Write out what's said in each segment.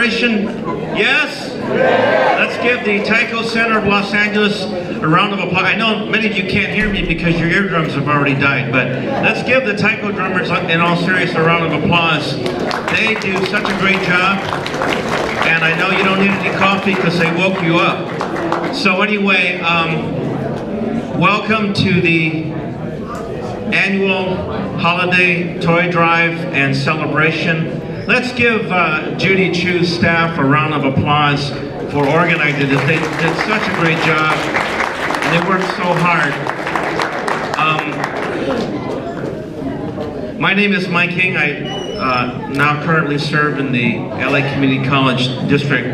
celebration? Yes? Let's give the Tyco Center of Los Angeles a round of applause. I know many of you can't hear me because your eardrums have already died, but let's give the Tyco drummers in all seriousness a round of applause. They do such a great job, and I know you don't need any coffee because they woke you up. So anyway, welcome to the annual holiday toy drive and celebration. Let's give Judy Chu's staff a round of applause for organizing this. They did such a great job, and they worked so hard. My name is Mike King. I now currently serve in the LA Community College District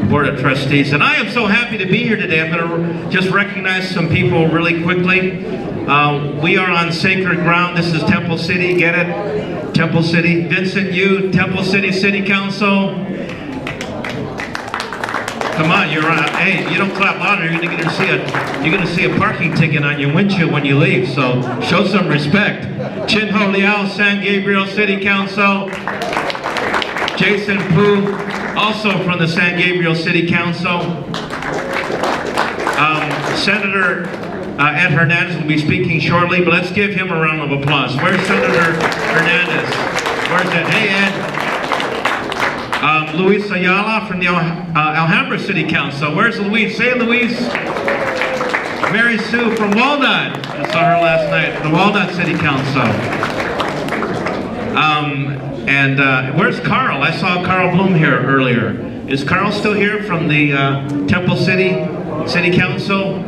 Board of Trustees, and I am so happy to be here today. I'm going to just recognize some people really quickly. We are on sacred ground. This is Temple City, get it? Temple City. Vincent Yu, Temple City City Council. Come on, you're on. Hey, you don't clap louder, you're gonna see a parking ticket on your windshield when you leave. So show some respect. Chin Ho Liao, San Gabriel City Council. Jason Pu, also from the San Gabriel City Council. Senator Ed Hernandez will be speaking shortly, but let's give him a round of applause. Where's Senator Hernandez? Where's that? Hey, Ed. Luis Ayala from the Alhambra City Council. Where's Luis? Say Luis. Mary Sue from Walnut. I saw her last night. The Walnut City Council. Where's Carl? I saw Carl Bloom here earlier. Is Carl still here from the Temple City Council?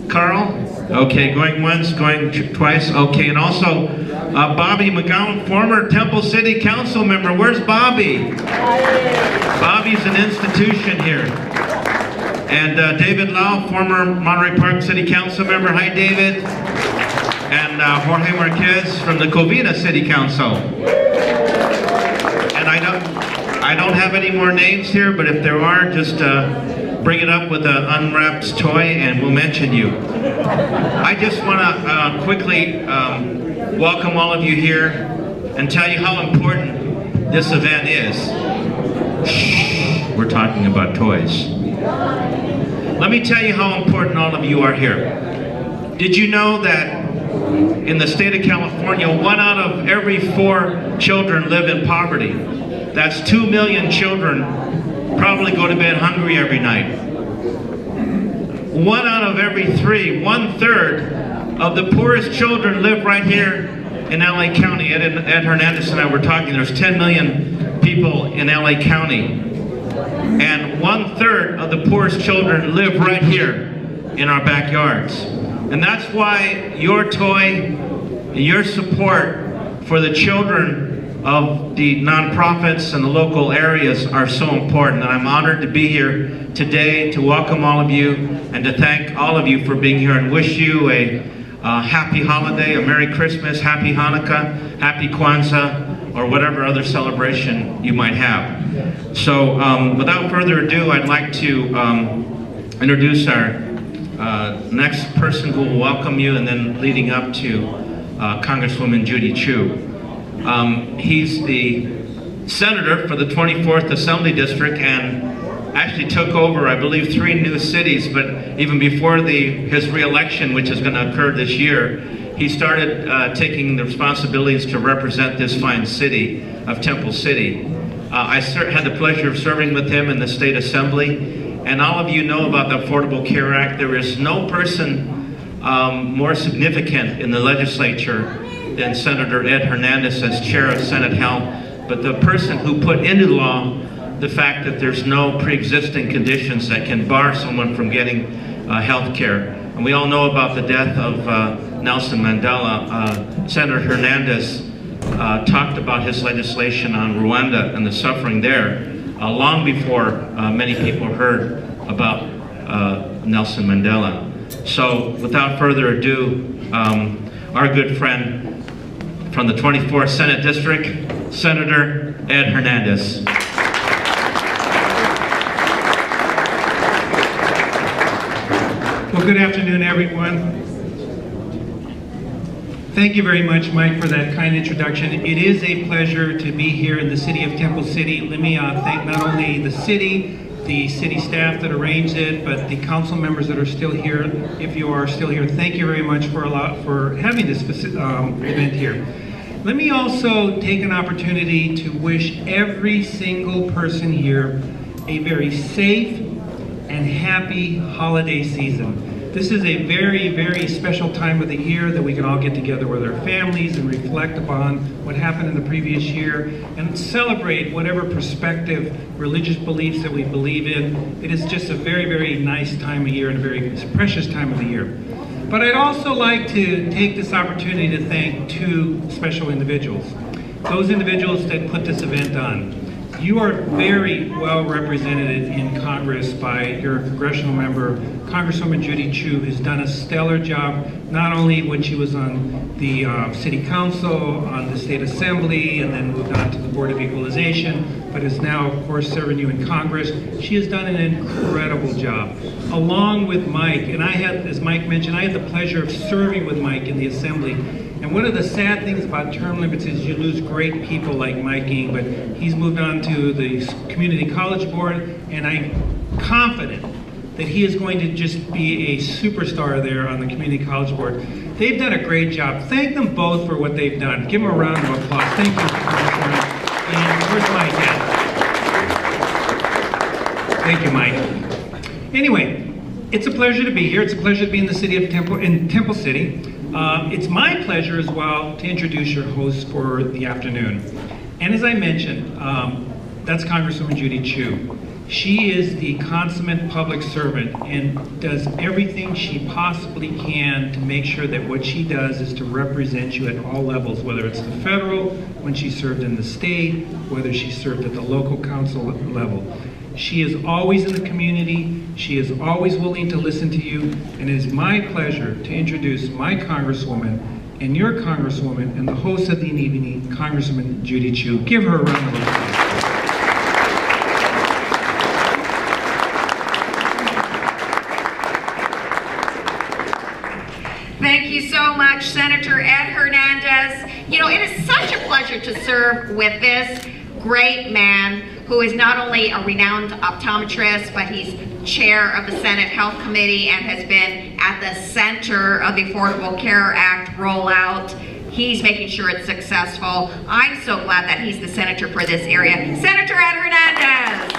Carl? Okay, going once, going twice. Okay, and also Bobby McGowan, former Temple City Council member. Where's Bobby? Bobby's an institution here. And David Lau, former Monterey Park City Council member. Hi, David. And Jorge Marquez from the Covina City Council. And I don't have any more names here, but if there are, just bring it up with an unwrapped toy and we'll mention you. I just want to quickly welcome all of you here and tell you how important this event is. Shh, we're talking about toys. Let me tell you how important all of you are here. Did you know that in the state of California, 1 out of every 4 children live in poverty? That's 2 million children probably go to bed hungry every night. 1 out of every 3, 1/3 of the poorest children live right here in LA County. Ed Hernandez and I were talking, there's 10 million people in LA County. And 1/3 of the poorest children live right here in our backyards. And that's why your toy, your support for the children of the nonprofits and the local areas are so important. And I'm honored to be here today to welcome all of you and to thank all of you for being here and wish you a happy holiday, a Merry Christmas, Happy Hanukkah, Happy Kwanzaa, or whatever other celebration you might have. So without further ado, I'd like to introduce our next person who will welcome you, and then leading up to Congresswoman Judy Chu. He's the senator for the 24th Assembly District and actually took over, I believe, 3 new cities, but even before his re-election, which is going to occur this year, he started taking the responsibilities to represent this fine city of Temple City. I had the pleasure of serving with him in the State Assembly, and all of you know about the Affordable Care Act. There is no person more significant in the legislature than Senator Ed Hernandez as chair of Senate Health, but the person who put into law the fact that there's no pre-existing conditions that can bar someone from getting health care. And we all know about the death of Nelson Mandela. Senator Hernandez talked about his legislation on Rwanda and the suffering there long before many people heard about Nelson Mandela. So without further ado, our good friend from the 24th Senate District, Senator Ed Hernandez. Well, good afternoon, everyone. Thank you very much, Mike, for that kind introduction. It is a pleasure to be here in the city of Temple City. Let me thank not only the city staff that arranged it, but the council members that are still here. If you are still here, thank you very much for having this event here. Let me also take an opportunity to wish every single person here a very safe and happy holiday season. This is a very, very special time of the year that we can all get together with our families and reflect upon what happened in the previous year and celebrate whatever perspective, religious beliefs that we believe in. It is just a very, very nice time of year and a very precious time of the year. But I'd also like to take this opportunity to thank two special individuals. Those individuals that put this event on. You are very well represented in Congress by your congressional member, Congresswoman Judy Chu, who's done a stellar job, not only when she was on the City Council, on the State Assembly, and then moved on to the Board of Equalization, but is now, of course, serving you in Congress. She has done an incredible job, along with Mike. And I had, as Mike mentioned, I had the pleasure of serving with Mike in the Assembly. And one of the sad things about term limits is you lose great people like Mike Ng, but he's moved on to the Community College Board, and I'm confident that he is going to just be a superstar there on the Community College Board. They've done a great job. Thank them both for what they've done. Give them a round of applause. Thank you. And where's Mike at? Thank you, Mike. Anyway, it's a pleasure to be here. It's a pleasure to be in the city of Temple City. It's my pleasure as well to introduce your host for the afternoon. And as I mentioned, that's Congresswoman Judy Chu. She is the consummate public servant and does everything she possibly can to make sure that what she does is to represent you at all levels, whether it's the federal, when she served in the state, whether she served at the local council level. She is always in the community. She is always willing to listen to you. And it is my pleasure to introduce my Congresswoman and your Congresswoman and the host of the evening, Congresswoman Judy Chu. Give her a round of applause. Thank you so much, Senator Ed Hernandez. You know, it is such a pleasure to serve with this great man who is not only a renowned optometrist, but he's chair of the Senate Health Committee and has been at the center of the Affordable Care Act rollout. He's making sure it's successful. I'm so glad that he's the senator for this area. Senator Ed Hernandez.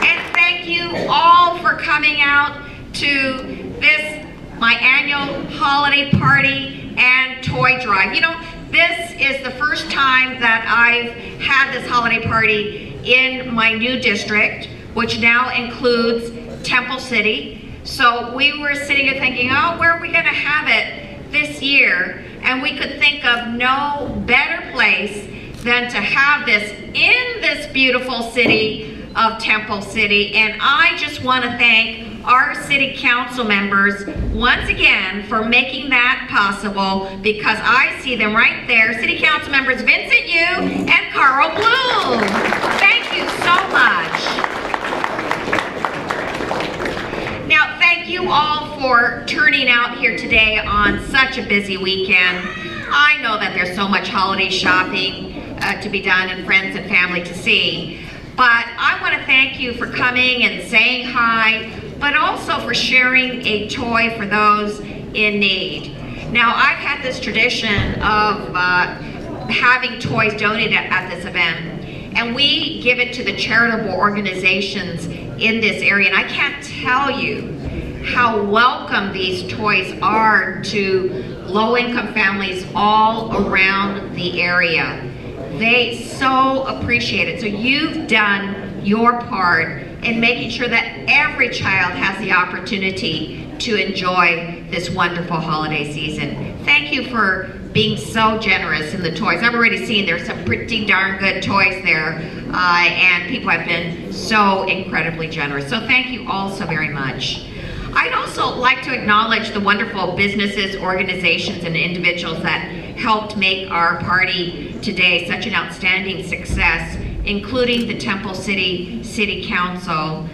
And thank you all for coming out to this, my annual holiday party and toy drive. You know, this is the first time that I've had this holiday party in my new district, which now includes Temple City. So we were sitting here thinking, oh, where are we going to have it this year? And we could think of no better place than to have this in this beautiful city of Temple City. And I just want to thank our city council members once again for making that possible, because I see them right there. City council members Vincent Yu and Carl Bloom. Thank you so much. Now, thank you all for turning out here today on such a busy weekend. I know that there's so much holiday shopping to be done and friends and family to see. But I want to thank you for coming and saying hi, but also for sharing a toy for those in need. Now, I've had this tradition of having toys donated at this event, and we give it to the charitable organizations in this area. And I can't tell you how welcome these toys are to low-income families all around the area. They so appreciate it. So you've done your part in making sure that every child has the opportunity to enjoy this wonderful holiday season. Thank you for being so generous in the toys. I've already seen there's some pretty darn good toys there, and people have been so incredibly generous. So thank you all so very much. I'd also like to acknowledge the wonderful businesses, organizations, and individuals that helped make our party today such an outstanding success including the Temple City Council.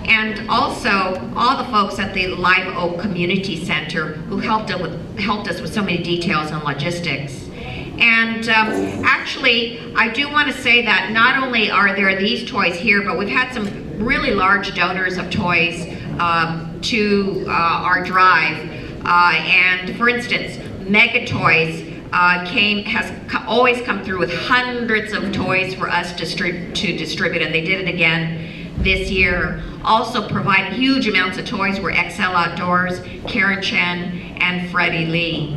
And also all the folks at the Live Oak Community Center who helped us with so many details and logistics. And actually, I do want to say that not only are there these toys here, but we've had some really large donors of toys to our drive. And for instance, Mega Toys has always come through with hundreds of toys for us to distribute, and they did it again this year. Also provide huge amounts of toys were XL Outdoors, Karen Chen, and Freddie Lee.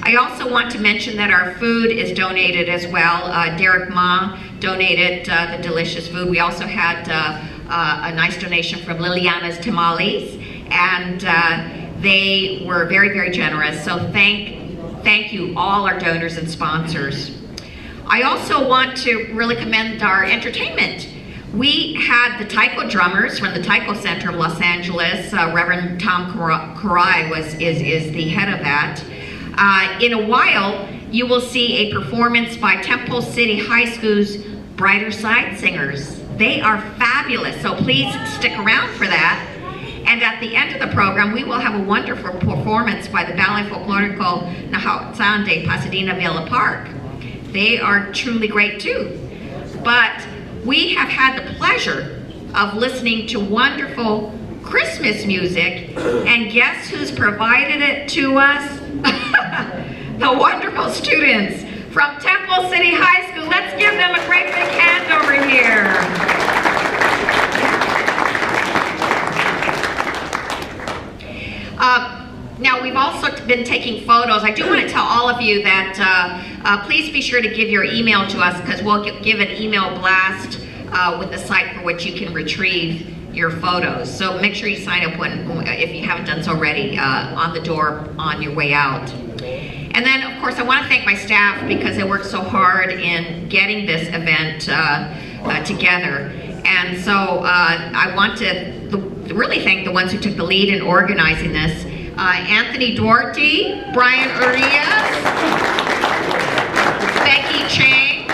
I also want to mention that our food is donated as well. Derek Ma donated the delicious food. We also had a nice donation from Liliana's Tamales, and they were very, very generous. So thank you all our donors and sponsors. I also want to really commend our entertainment. We had the taiko drummers from the Taiko Center of Los Angeles. Reverend Tom Karai is the head of that. In a while, you will see a performance by Temple City High School's Brighter Side Singers. They are fabulous, so please stick around for that. And at the end of the program, we will have a wonderful performance by the Ballet Folklorico Nahuatl de Pasadena Villa Park. They are truly great too. But we have had the pleasure of listening to wonderful Christmas music, and guess who's provided it to us? The wonderful students from Temple City High School. Let's give them a great big hand over here. Now, we've also been taking photos. I do want to tell all of you that please be sure to give your email to us, because we'll give an email blast with the site for which you can retrieve your photos. So make sure you sign up if you haven't done so already, on the door on your way out. And then, of course, I want to thank my staff because they worked so hard in getting this event together. And so I want to really thank the ones who took the lead in organizing this. Anthony Duarte, Brian Urias, Becky Chang,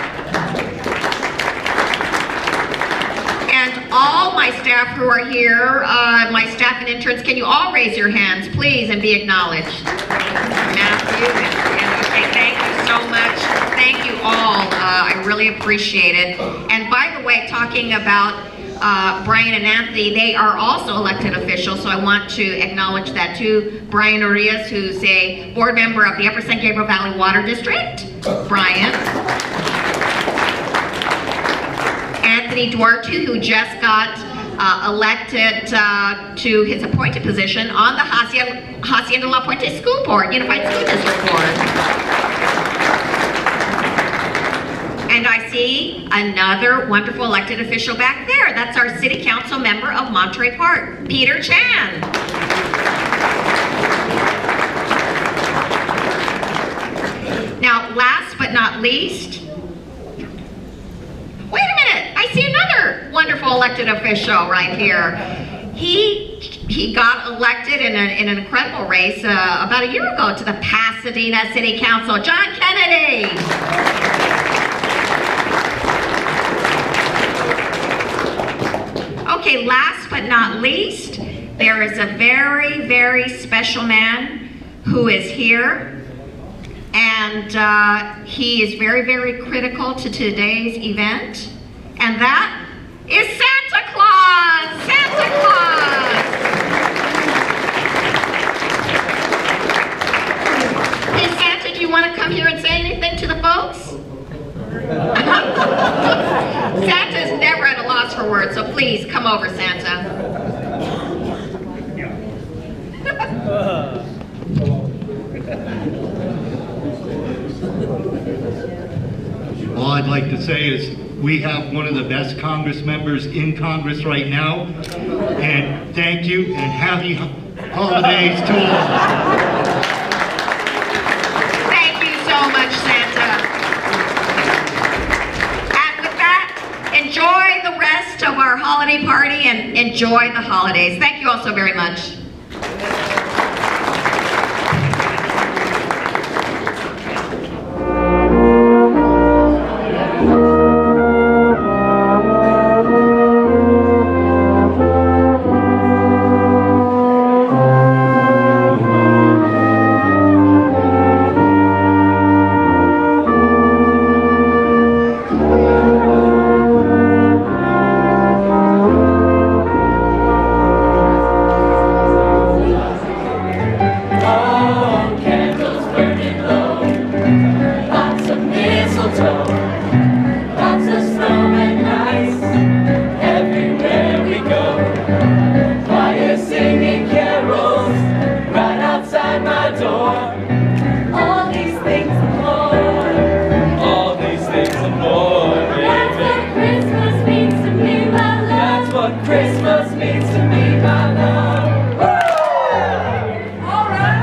and all my staff who are here, my staff and interns. Can you all raise your hands, please, and be acknowledged? Matthew and okay, thank you so much. Thank you all. I really appreciate it. And by the way, talking about Brian and Anthony, they are also elected officials, so I want to acknowledge that too. Brian Urias, who's a board member of the Upper San Gabriel Valley Water District. Brian. Anthony Duarte, who just got elected to his appointed position on the Hacienda La Puente School Board, Unified School District Board. And I see another wonderful elected official back there. That's our City Council member of Monterey Park, Peter Chan. Now, last but not least, wait a minute, I see another wonderful elected official right here. He got elected in an incredible race about a year ago to the Pasadena City Council, John Kennedy. Okay, last but not least, there is a very, very special man who is here, and he is very, very critical to today's event, and that is Santa Claus! Santa Claus! Hey Santa, do you want to come here and say anything to the folks? Santa's never at a loss for words, so please come over, Santa. All I'd like to say is we have one of the best Congress members in Congress right now, and thank you and happy holidays to all. Thank you so much, Santa. Enjoy the rest of our holiday party and enjoy the holidays. Thank you all so very much. Christmas means to me, my love. All right.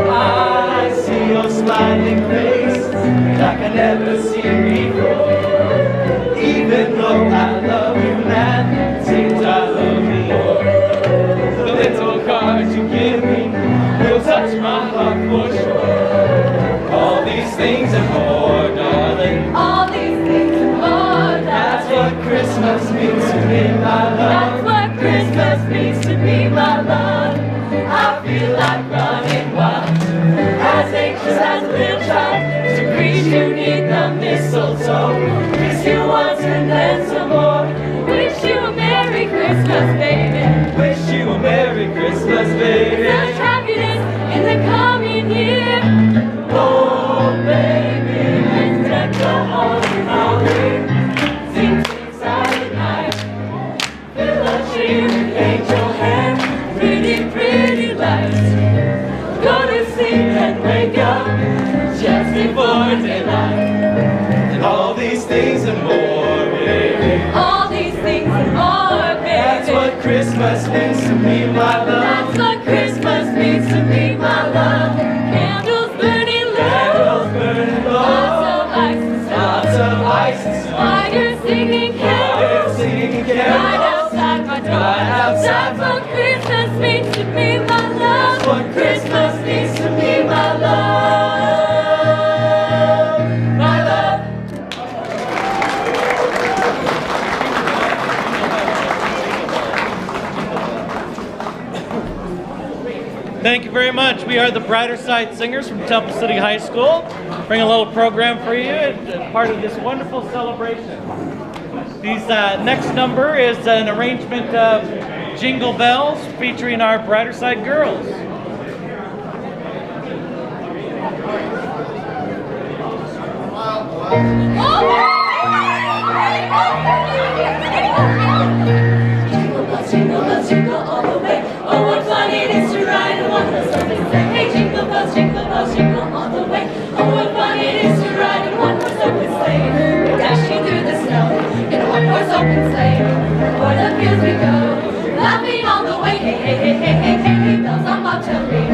I see your smiling face like I never seen before. Even though I love you, man, it seems I love you more. The little cards you give me will touch my heart for sure. All these things and more, darling. All these things and more, darling. That's what Christmas means to me, my love. That's what Christmas means to me, my love. I feel like running wild, as anxious as a little child, to greet you neath the mistletoe. Kiss you once and then some more. Wish you a Merry Christmas, baby. Wish you a Merry Christmas, baby. Such happiness in the coming year. Oh, baby, let's deck the halls in holly. Sing, sing, silent night. Fill a tree with angel hair. Pretty, pretty lights. Go to sleep and wake up just before daylight. And all these things and more, baby. All these things and more, baby. That's what Christmas means to me, my love. That's what Christmas means to me, my love. Candles burning low. Candles burning low. Lots of ice and snow. Lots of ice and snow. While you're singing carols. While you're singing carols. Right outside my door. Right outside. That's what Christmas means to me, my love. That's what Christmas means to me, my love. My love. Thank you very much. We are the Brighter Side Singers from Temple City High School. Bring a little program for you as part of this wonderful celebration. These next number is an arrangement of Jingle Bells featuring our Brighter Side girls. Jingle bells, jingle all the way. Oh, what fun it is to ride in one horse open sleigh. Hey, jingle bells, jingle all the way. Oh, what fun it is to ride in one horse open sleigh. We're dashing through the snow in a one horse open sleigh. O'er the fields we go, laughing all the way. Hey, hey, hey, hey, hey, hey, hey, bells on bobtail ring,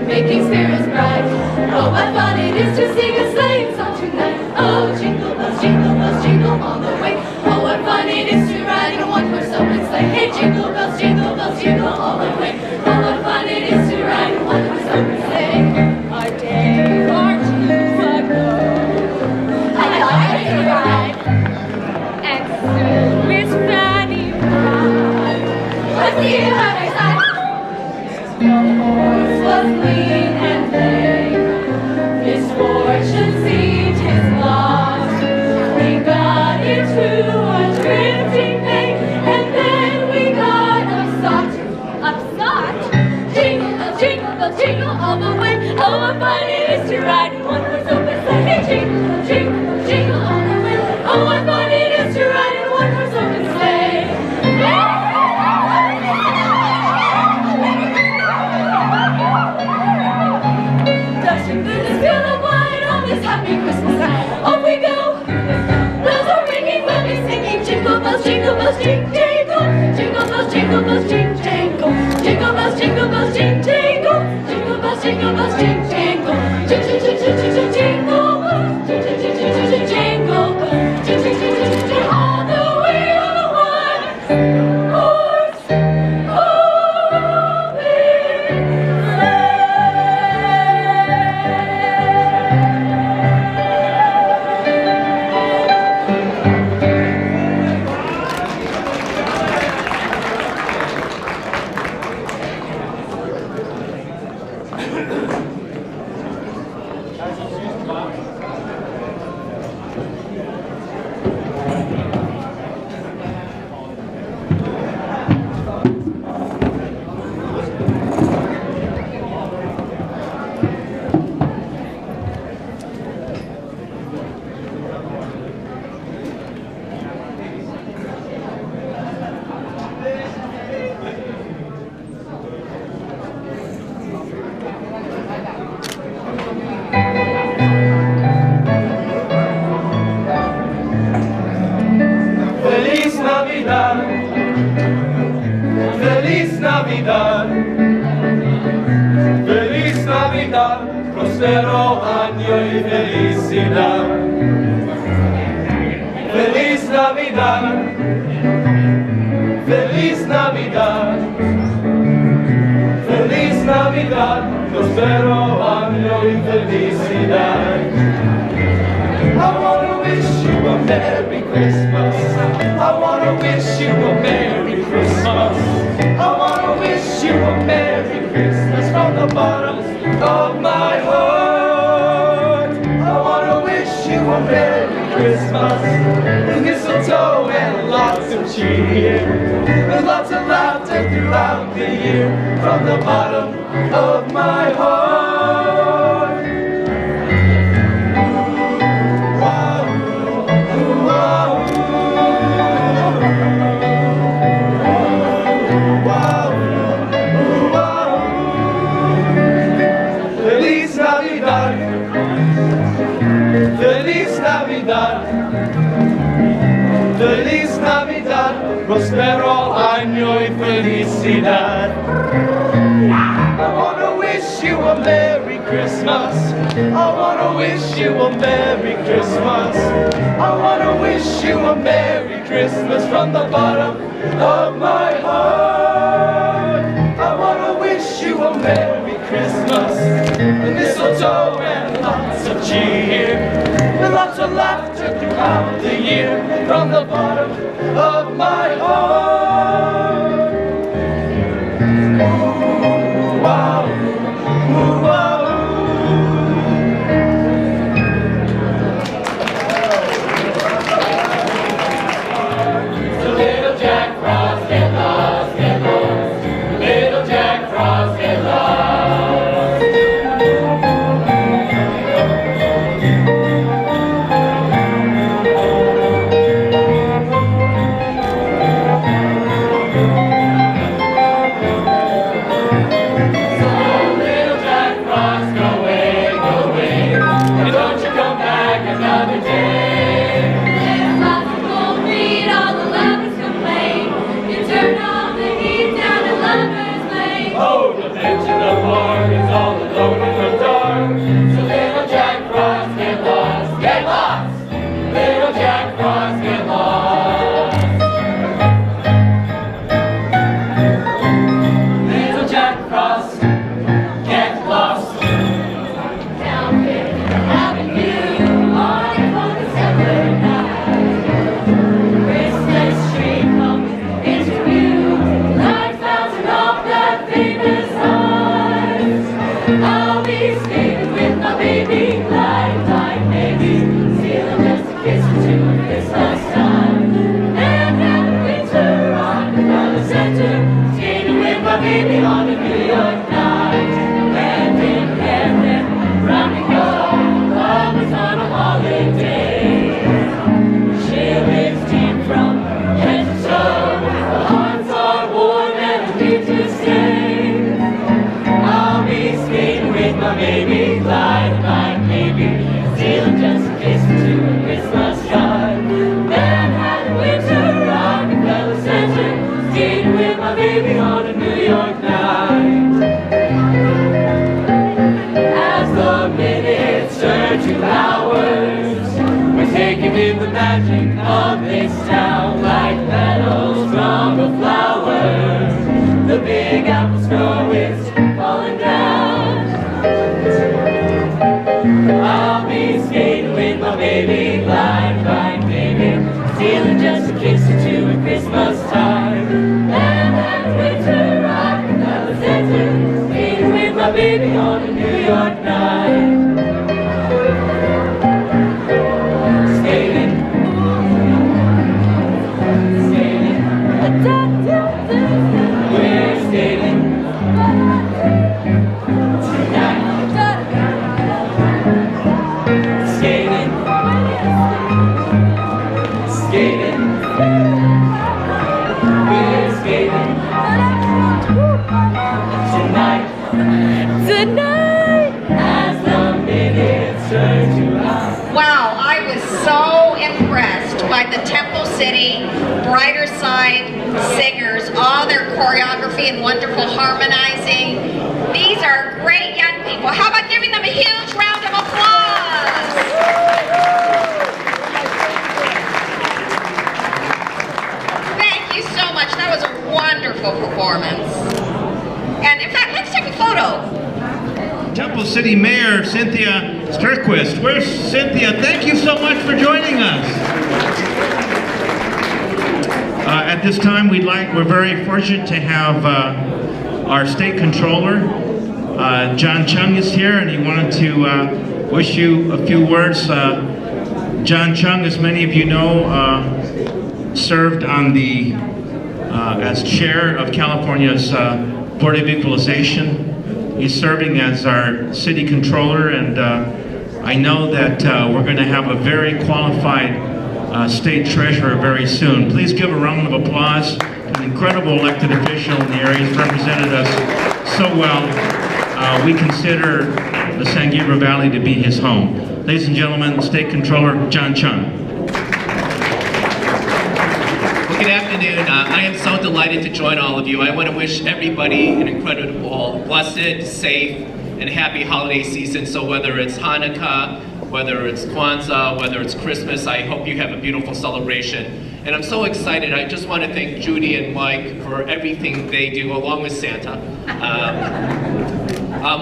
making spirits bright. Oh, what fun it is to sing a sleighing song tonight. Oh, jingle bells, jingle all the way. Oh, what fun it is to ride in a one horse open sleigh. Hey, jingle bells, jingle all the way. Oh, what fun it is to ride in a one horse open sleigh. A day or two ago, I liked to ride, and soon Miss Fanny cried. But see how I sighed. The horse was lean and lame. Misfortune seemed his lot. We got into a drifting lake, and then we got upsot. Jingle bells, jingle all the way. Oh, what fun it is to ride in one horse open sleigh. Hey, jingle all the way. Oh, what fun it is to ride in one horse open sleigh. Dashing through this field of wine on this happy Christmas night. Off we go. Bells are ringing, we'll be singing. Jingle bells, jing, jangle. Jingle bells, jing, jangle. Jingle bells, jing, jangle. Jingle bells, jing, jangle. Jingle bells, jingle bells, all the way on the one horse open Navidad, feliz Navidad, próspero año y felicidad. Feliz Navidad, feliz Navidad, feliz Navidad, próspero año y felicidad. I wanna wish you a Merry Christmas. I wanna wish you a Merry Christmas. I wanna wish you a Merry Christmas from the bottom of my heart. I wanna wish you a Merry Christmas with mistletoe and lots of cheer, with lots of laughter throughout the year from the bottom of my heart. Feliz Navidad, feliz Navidad, feliz Navidad, próspero año y felicidad. I wanna wish you a Merry Christmas. I wanna wish you a Merry Christmas. I wanna wish you a Merry Christmas from the bottom of my heart. I wanna wish you a Merry Christmas with mistletoe and lots of cheer, with lots of laughter throughout the year from the bottom of my heart. Wow, wow. So little Jack Frost get lost, get lost. Little Jack Frost get lost. Wow, I was so impressed by the Temple City Brighter Side Singers, all their choreography and wonderful harmonizing. These are great young people. How about giving them a huge round of applause? Thank you so much. That was a wonderful performance. And in fact, let's take a photo. Temple City Mayor Cynthia Sturquist. Where's Cynthia? Thank you so much for joining us. At this time, we're very fortunate to have our state controller, John Chung, is here, and he wanted to wish you a few words. John Chung, as many of you know, served on the as chair of California's Board of Equalization. He's serving as our city controller, and I know that we're going to have a very qualified state treasurer very soon. Please give a round of applause to an incredible elected official in the area. He's represented us so well. We consider the San Gabriel Valley to be his home. Ladies and gentlemen, State Controller John Chung. Well, good afternoon. I am so delighted to join all of you. I want to wish everybody an incredible, blessed, safe, and happy holiday season. So whether it's Hanukkah, whether it's Kwanzaa, whether it's Christmas, I hope you have a beautiful celebration. And I'm so excited. I just want to thank Judy and Mike for everything they do, along with Santa.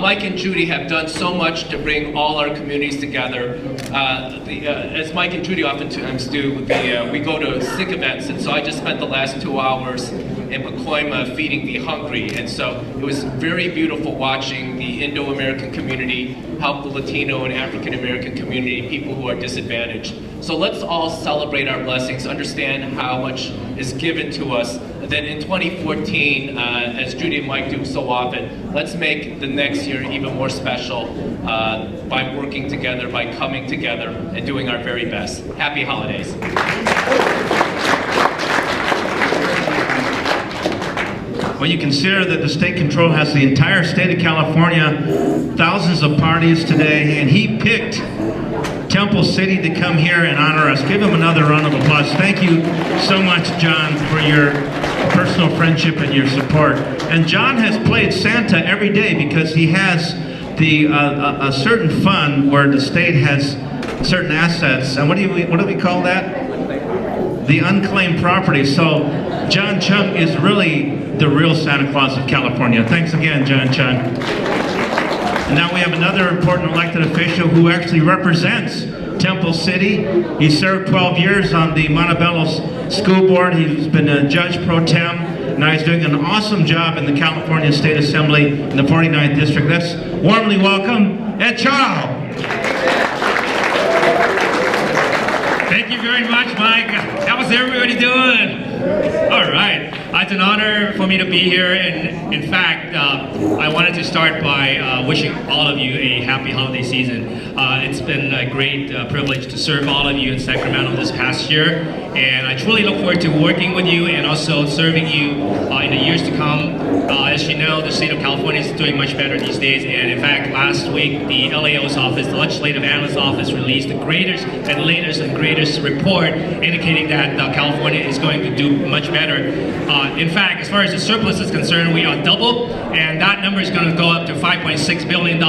Mike and Judy have done so much to bring all our communities together. As Mike and Judy oftentimes do, we go to sick events, and so I just spent the last 2 hours in Pacoima feeding the hungry, and so it was very beautiful watching the Indo-American community help the Latino and African American community, people who are disadvantaged. So let's all celebrate our blessings, understand how much is given to us. Then in 2014, as Judy and Mike do so often, let's make the next year even more special by working together, by coming together, and doing our very best. Happy holidays. When you consider that the state control has the entire state of California, thousands of parties today, and he picked Temple City to come here and honor us. Give him another round of applause. Thank you so much, John, for your personal friendship and your support. And John has played Santa every day because he has a certain fund where the state has certain assets. And what do we call that? The unclaimed property. So John Chung is really the real Santa Claus of California. Thanks again, John Chung. And now we have another important elected official who actually represents Temple City. He served 12 years on the Montebello School Board. He's been a judge pro tem. Now he's doing an awesome job in the California State Assembly in the 49th District. Let's warmly welcome Ed Chow. Thank you very much, Mike. How's everybody doing? All right. It's an honor for me to be here, and in fact, I wanted to start by wishing all of you a happy holiday season. It's been a great privilege to serve all of you in Sacramento this past year, and I truly look forward to working with you and also serving you in the years to come. As you know, the state of California is doing much better these days, and in fact, last week, the LAO's office, the Legislative Analyst's Office, released the greatest and greatest report indicating that California is going to do much better. In fact, as far as the surplus is concerned, we are double, and that number is going to go up to $5.6 billion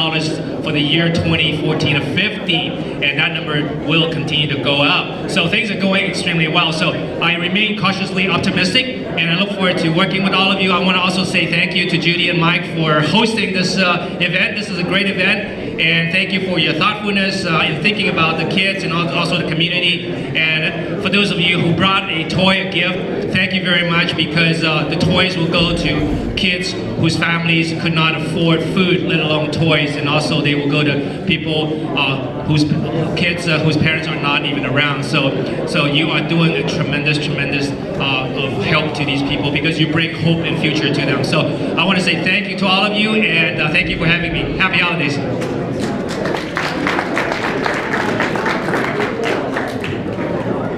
for the year 2014 to 50, and that number will continue to go up. So things are going extremely well. So I remain cautiously optimistic, and I look forward to working with all of you. I want to also say thank you to Judy and Mike for hosting this event. This is a great event. And thank you for your thoughtfulness in thinking about the kids and also the community. And for those of you who brought a toy, a gift, thank you very much, because the toys will go to kids whose families could not afford food, let alone toys. And also they will go to people whose kids whose parents are not even around. So you are doing a tremendous of help to these people, because you bring hope and future to them. So I want to say thank you to all of you, and thank you for having me. Happy holidays.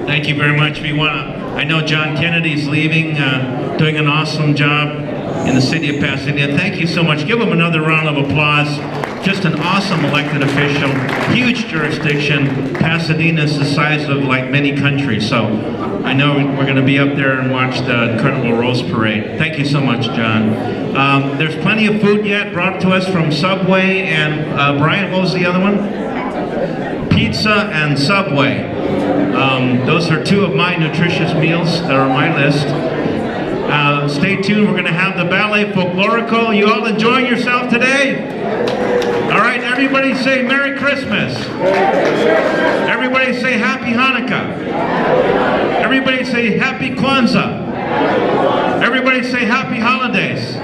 Thank you very much. I know John Kennedy's leaving, doing an awesome job in the city of Pasadena. Thank you so much. Give him another round of applause just an awesome elected official, huge jurisdiction. Pasadena is the size of like many countries, so I know we're going to be up there and watch the incredible Rose Parade. Thank you so much, John. There's plenty of food yet brought to us from Subway and Brian, what was the other one? Pizza and Subway. Those are two of my nutritious meals that are on my list. Stay tuned, we're going to have the Ballet Folklorico. You all enjoying yourself today? All right, everybody say Merry Christmas. Everybody say Happy Hanukkah. Everybody say Happy Kwanzaa. Everybody say Happy Holidays.